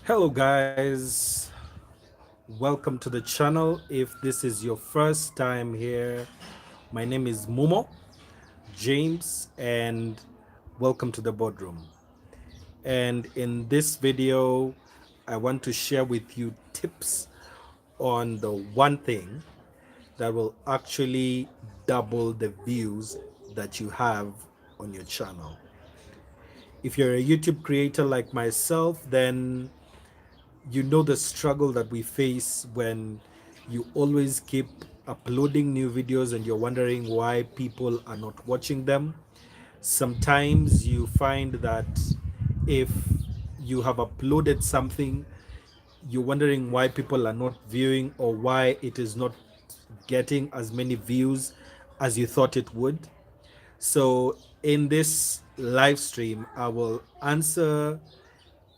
Hello guys, welcome to the channel. If this is your first time here, my name is Mumo James and welcome to the boardroom. And in this video, I want to share with you tips on the one thing that will actually double the views that you have on your channel. If you're a YouTube creator like myself, then you know the struggle that we face when you always keep uploading new videos and you're wondering why people are not watching them. Sometimes you find that if you have uploaded something, you're wondering why people are not viewing or why it is not getting as many views as you thought it would. So in this live stream, I will answer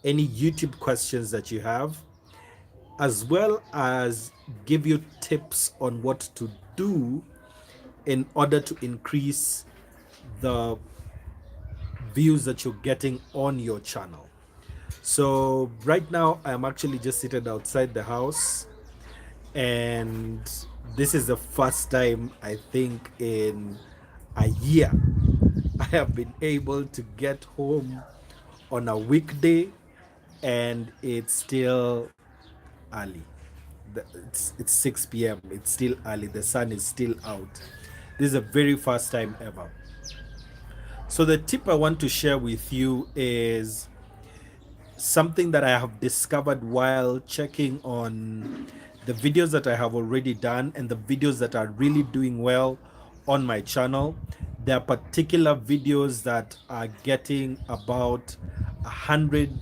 any YouTube questions that you have, as well as give you tips on what to do in order to increase the views that you're getting on your channel. So right now I'm actually just seated outside the house, and this is the first time I think in a year I have been able to get home on a weekday, and it's still early. It's 6 p.m. It's still early. The sun is still out. This is the very first time ever. So the tip I want to share with you is something that I have discovered while checking on the videos that I have already done and the videos that are really doing well on my channel. There are particular videos that are getting about 100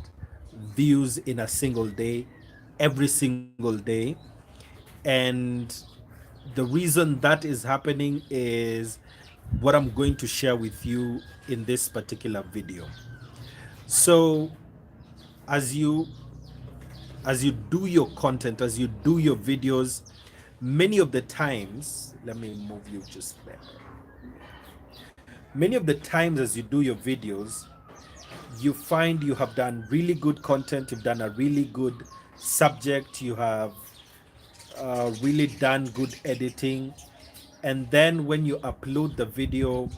views in a single day, every single day. And the reason that is happening is what I'm going to share with you in this particular video. So as you do your content, as you do your videos, many of the times, let me move you just there. Many of the times as you do your videos, you find you have done really good content, you've done a really good subject, you have really done good editing, and then when you upload the video,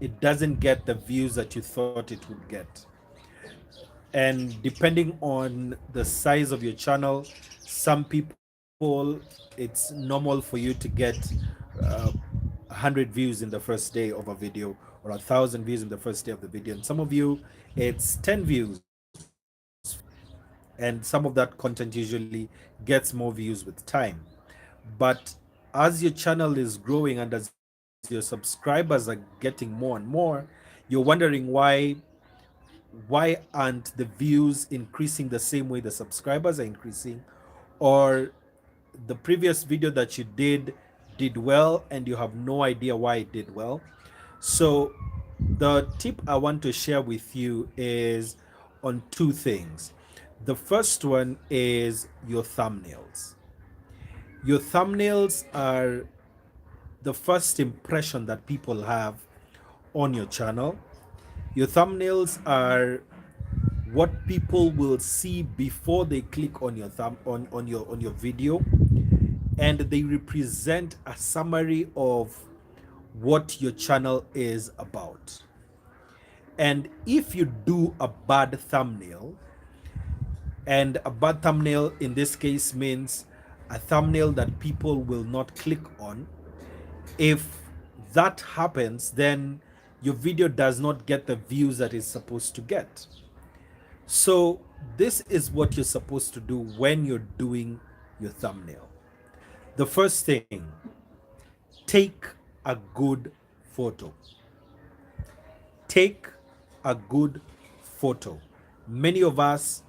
it doesn't get the views that you thought it would get. And depending on the size of your channel, some people, it's normal for you to get uh, 100 views in the first day of a video, or 1,000 views in the first day of the video, and some of you it's 10 views, 5 views, and some of that content usually gets more views with time. But as your channel is growing and as your subscribers are getting more and more, you're wondering why aren't the views increasing the same way the subscribers are increasing, or the previous video that you did well and you have no idea why it did well. So the tip I want to share with you is on two things. The first one is your thumbnails. Your thumbnails are the first impression that people have on your channel. Your thumbnails are what people will see before they click on your on your video, and they represent a summary of what your channel is about. And if you do a bad thumbnail, and a bad thumbnail in this case means a thumbnail that people will not click on, if that happens, then your video does not get the views that it's supposed to get. So this is what you're supposed to do when you're doing your thumbnail. The first thing, take a good photo. Take a good photo. Many of us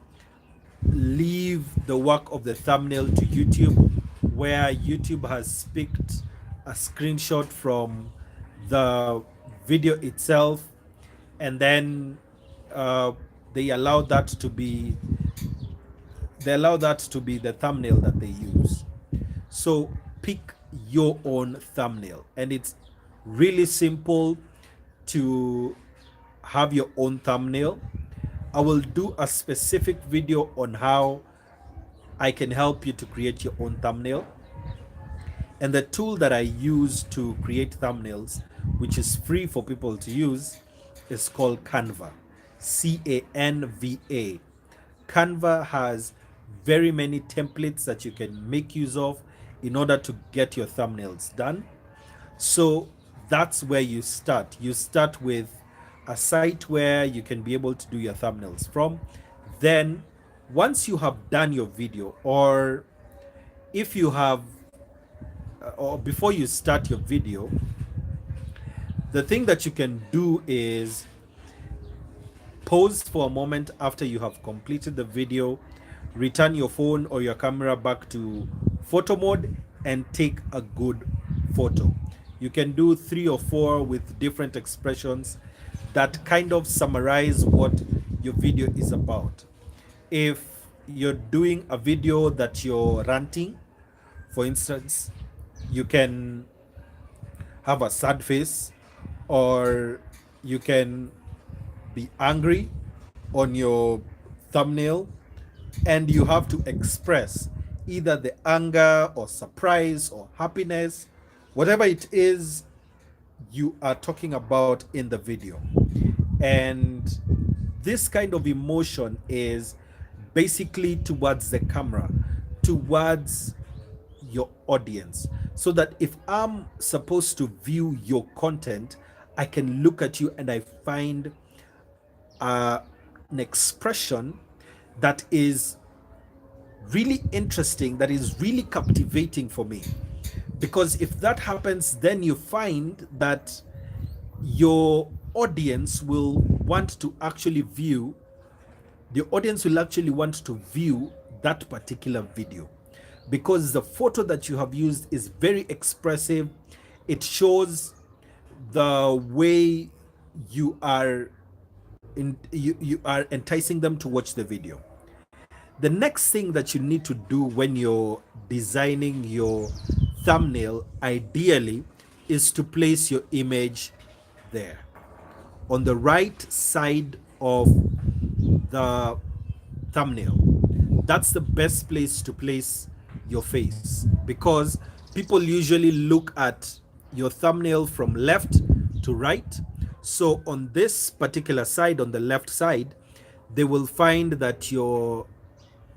leave the work of the thumbnail to YouTube, where YouTube has picked a screenshot from the video itself, and then uh, they allow that to be the thumbnail that they use. So pick your own thumbnail, and it's really simple to have your own thumbnail. I will do a specific video on how I can help you to create your own thumbnail. And the tool that I use to create thumbnails, which is free for people to use, is called Canva. Canva. Canva has very many templates that you can make use of in order to get your thumbnails done. So that's where you start. You start with a site where you can be able to do your thumbnails from. Then, once you have done your video, or if you have, or before you start your video, the thing that you can do is pause for a moment after you have completed the video, return your phone or your camera back to photo mode, and take a good photo. You can do 3 or 4 with different expressions that kind of summarize what your video is about. If you're doing a video that you're ranting, for instance, you can have a sad face, or you can be angry on your thumbnail, and you have to express either the anger or surprise or happiness, whatever it is you are talking about in the video. And this kind of emotion is basically towards the camera, towards your audience, so that if I'm supposed to view your content, I can look at you and I find uh, an expression that is really interesting, that is really captivating for me. Because if that happens, then you find that your audience will want to actually view, the audience will actually want to view that particular video, because the photo that you have used is very expressive. It shows the way you are you are enticing them to watch the video. The next thing that you need to do when you're designing your thumbnail, ideally, is to place your image there on the right side of the thumbnail. That's the best place to place your face, because people usually look at your thumbnail from left to right. So on this particular side, on the left side, they will find that your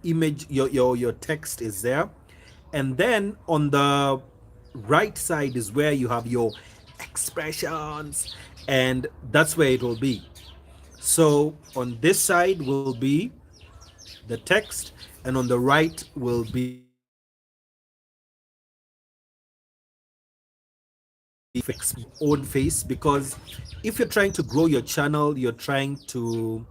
image, your text is there. And then on the right side is where you have your expressions, and that's where it will be. So on this side will be the text, and on the right will be fix your own face. Because if you're trying to grow your channel, you're trying to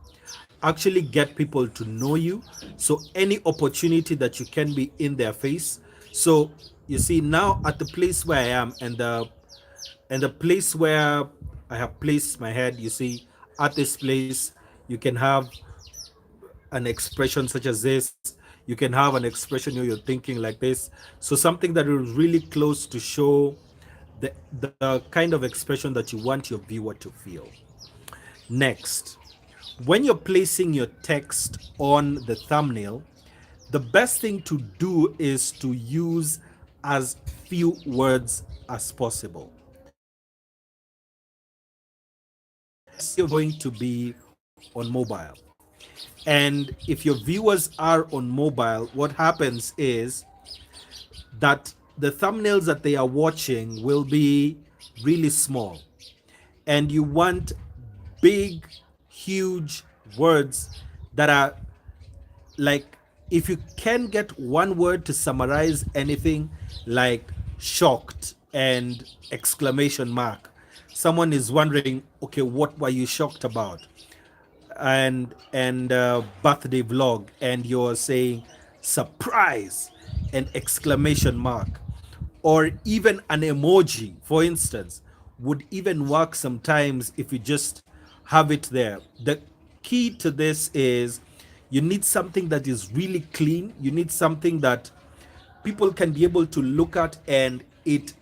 actually get people to know you, so any opportunity that you can be in their face. So you see, now at the place where I am, and the place where I have placed my head, you see, at this place you can have an expression such as this. You can have an expression where you're thinking like this. So something that is really close to show the kind of expression that you want your viewer to feel. Next, when you're placing your text on the thumbnail, the best thing to do is to use as few words as possible. You're going to be on mobile. And if your viewers are on mobile, what happens is that the thumbnails that they are watching will be really small. And you want big, huge words that are like, if you can get one word to summarize anything, like shocked and exclamation mark. Someone is wondering, okay, what were you shocked about? And birthday vlog, and you're saying surprise and exclamation mark, or even an emoji, for instance, would even work sometimes if you just have it there. The key to this is you need something that is really clean. You need something that people can be able to look at, and it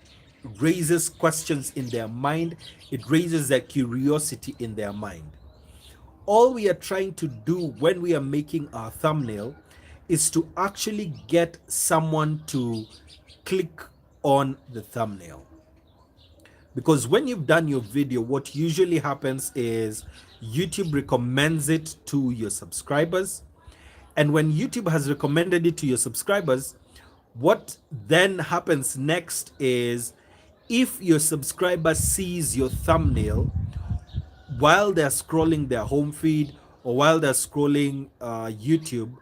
raises questions in their mind. It raises their curiosity in their mind. all we are trying to do when we are making our thumbnail is to actually get someone to click on the thumbnail. Because when you've done your video, what usually happens is YouTube recommends it to your subscribers. And when YouTube has recommended it to your subscribers, what then happens next is if your subscriber sees your thumbnail while they're scrolling their home feed or while they're scrolling YouTube,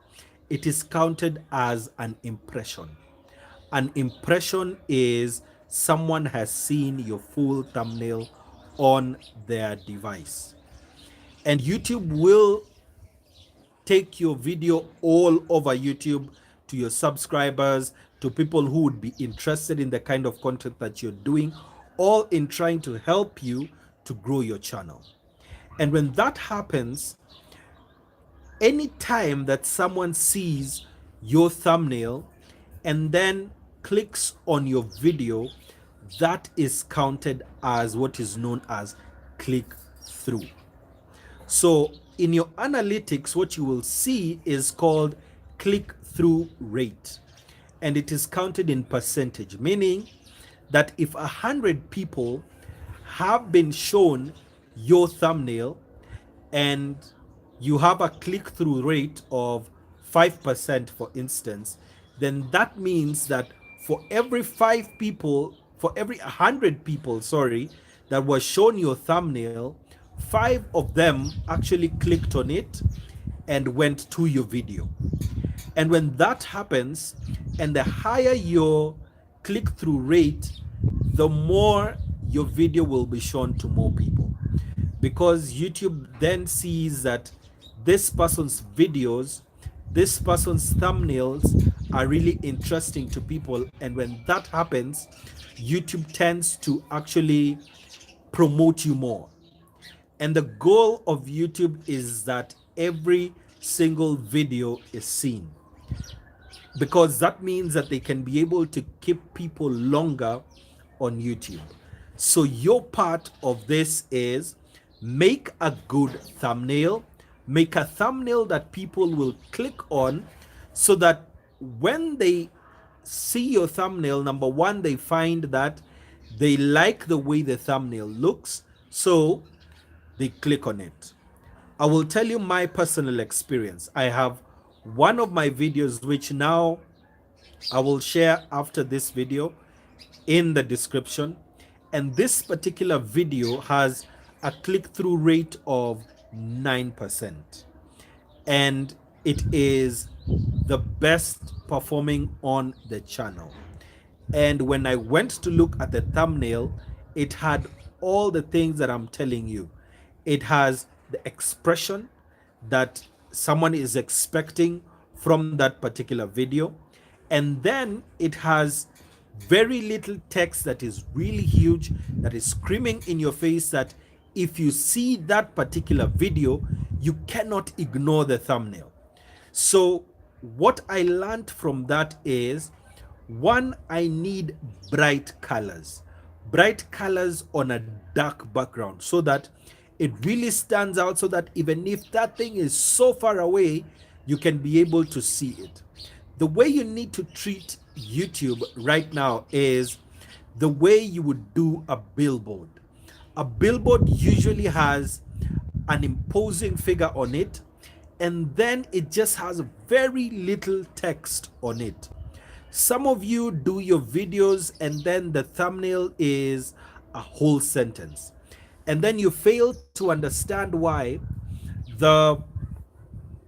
it is counted as an impression. An impression is someone has seen your full thumbnail on their device. And YouTube will take your video all over YouTube to your subscribers, to people who would be interested in the kind of content that you're doing, all in trying to help you to grow your channel. And when that happens, any time that someone sees your thumbnail and then clicks on your video, that is counted as what is known as click through. So in your analytics, what you will see is called click through rate, and it is counted in percentage, meaning that if 100 people have been shown your thumbnail and you have a click-through rate of 5%, for instance, then that means that for every 100 people, sorry, that was shown your thumbnail, 5 of them actually clicked on it and went to your video. And when that happens, and the higher your click-through rate, the more your video will be shown to more people, because YouTube then sees that this person's videos, this person's thumbnails are really interesting to people. And when that happens, YouTube tends to actually promote you more. And the goal of YouTube is that every single video is seen, because that means that they can be able to keep people longer on YouTube. So your part of this is make a good thumbnail, make a thumbnail that people will click on, so that when they see your thumbnail, number one, they find that they like the way the thumbnail looks, so they click on it. I will tell you my personal experience. I have one of my videos, which now I will share after this video in the description. And this particular video has a click-through rate of 9%. And it is the best performing on the channel. And when I went to look at the thumbnail, it had all the things that I'm telling you. It has the expression that someone is expecting from that particular video. And then it has very little text that is really huge, that is screaming in your face, that if you see that particular video, you cannot ignore the thumbnail. So what I learned from that is, one, I need bright colors on a dark background, so that it really stands out, so that even if that thing is so far away, you can be able to see it. The way you need to treat YouTube right now is the way you would do a billboard. A billboard usually has an imposing figure on it, and then it just has very little text on it. Some of you do your videos and then the thumbnail is a whole sentence, and then you fail to understand why the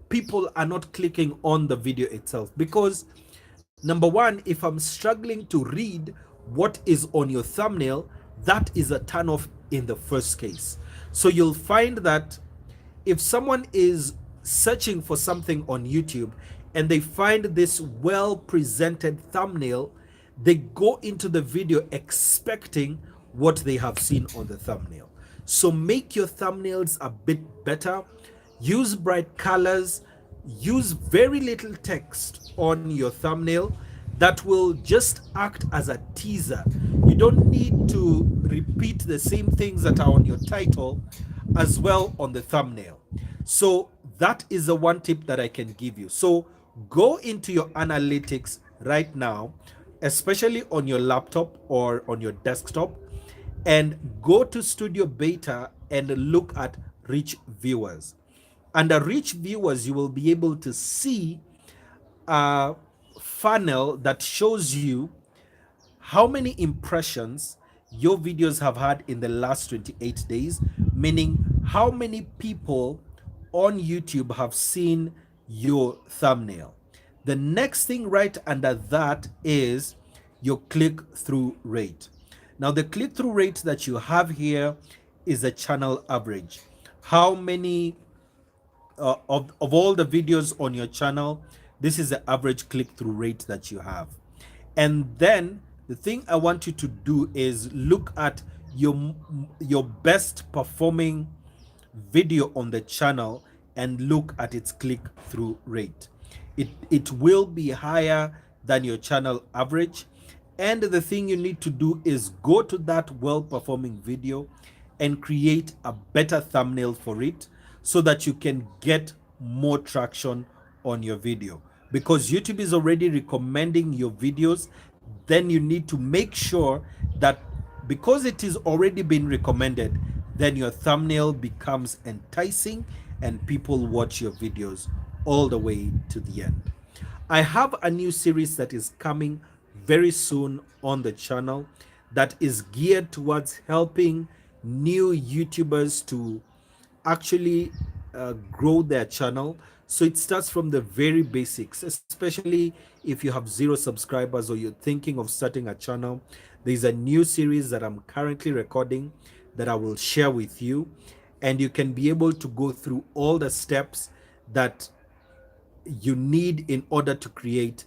people are not clicking on the video itself. Because number one, if I'm struggling to read what is on your thumbnail, that is a turn off in the first case. So you'll find that if someone is searching for something on YouTube and they find this well presented thumbnail, they go into the video expecting what they have seen on the thumbnail. So make your thumbnails a bit better. Use bright colors, use very little text on your thumbnail that will just act as a teaser. You don't need to repeat the same things that are on your title as well on the thumbnail. So that is the one tip that I can give you. So go into your analytics right now, especially on your laptop or on your desktop, and go to Studio Beta and look at reach viewers. Under reach viewers, you will be able to see a funnel that shows you how many impressions your videos have had in the last 28 days, meaning how many people on YouTube have seen your thumbnail. The next thing right under that is your click through rate. Now, the click through rate that you have here is a channel average. How many of all the videos on your channel, this is the average click-through rate that you have. And then the thing I want you to do is look at your best performing video on the channel and look at its click-through rate. It will be higher than your channel average. And the thing you need to do is go to that well-performing video and create a better thumbnail for it so that you can get more traction on your video. Because YouTube is already recommending your videos, then you need to make sure that because it is already been recommended, then your thumbnail becomes enticing and people watch your videos all the way to the end. I have a new series that is coming very soon on the channel that is geared towards helping new YouTubers to actually grow their channel. So it starts from the very basics, especially if you have zero subscribers or you're thinking of starting a channel. There's a new series that I'm currently recording that I will share with you, and you can be able to go through all the steps that you need in order to create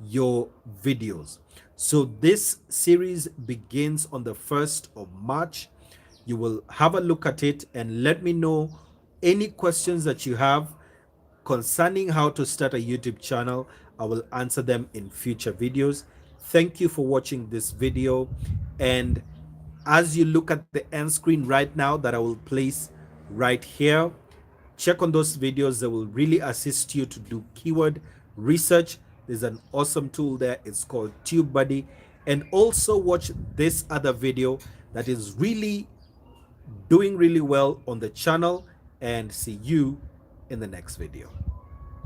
your videos. So this series begins on the 1st of March. You will have a look at it and let me know any questions that you have concerning how to start a YouTube channel. I will answer them in future videos. Thank you for watching this video. And as you look at the end screen right now that I will place right here, check on those videos that will really assist you to do keyword research. There's an awesome tool there. It's called TubeBuddy. And also watch this other video that is really doing really well on the channel, and see you in the next video.